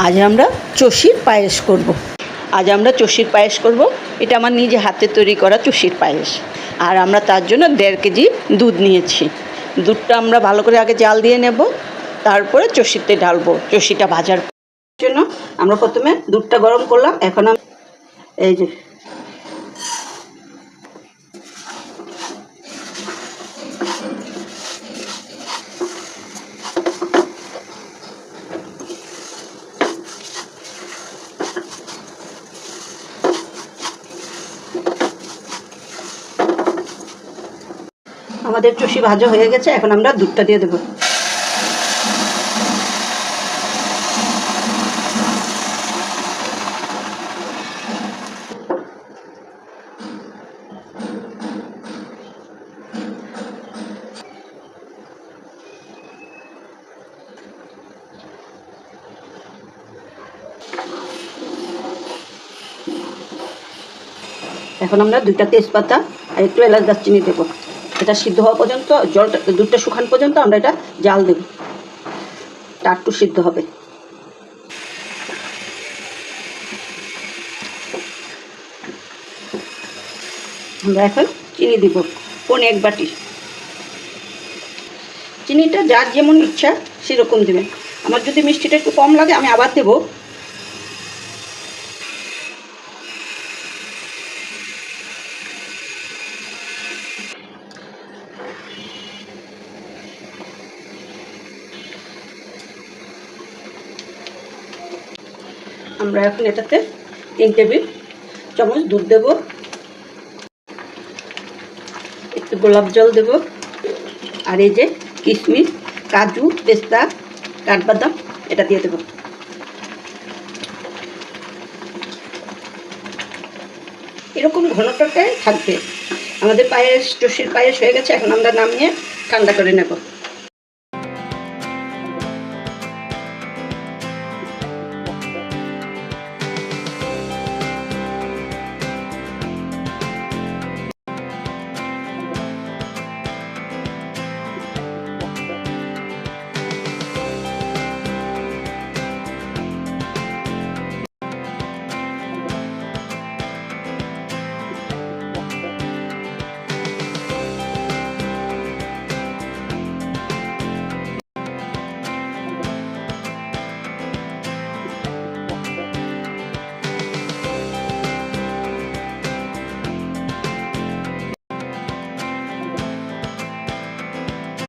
আজ আমরা চষির পায়েস করব। এটা আমার নিজে হাতে তৈরি করা চষির পায়েস। আর আমরা তার জন্য 1.5 কেজি দুধ নিয়েছি। দুধটা আমরা ভালো করে আগে জাল দিয়ে নেব, তারপরে চষিতে ঢালবো। চষিটা ভাজার জন্য আমরা প্রথমে দুধটা গরম করলাম। এখন এই যে আমাদের চষি ভাজা হয়ে গেছে। এখন আমরা দুধটা দিয়ে দেব। এখন আমরা 2টা তেজপাতা আর একটু এলাচ দারচিনি দেবো। এটা সিদ্ধ হওয়া পর্যন্ত, দুধটা শুকানো পর্যন্ত আমরা এটা জাল দেব। এটা একটু সিদ্ধ হবে। আমরা এখন চিনি দিব, 1 বাটি। চিনিটা যার যেমন ইচ্ছা সেরকম দেবেন। আমার যদি মিষ্টিটা একটু কম লাগে আমি আবার দেবো। আমরা এখন এটাতে 3 টেবিল চামচ দুধ দেব, একটু গোলাপ জল দেব, আর এই যে কিশমিশ, কাজু, পেস্তা, কাঠবাদাম এটা দিয়ে দেব। এরকম ঘনটাটাই থাকবে। আমাদের পায়েস, চষির পায়েস হয়ে গেছে। এখন আমরা নামিয়ে ঠান্ডা করে নেব।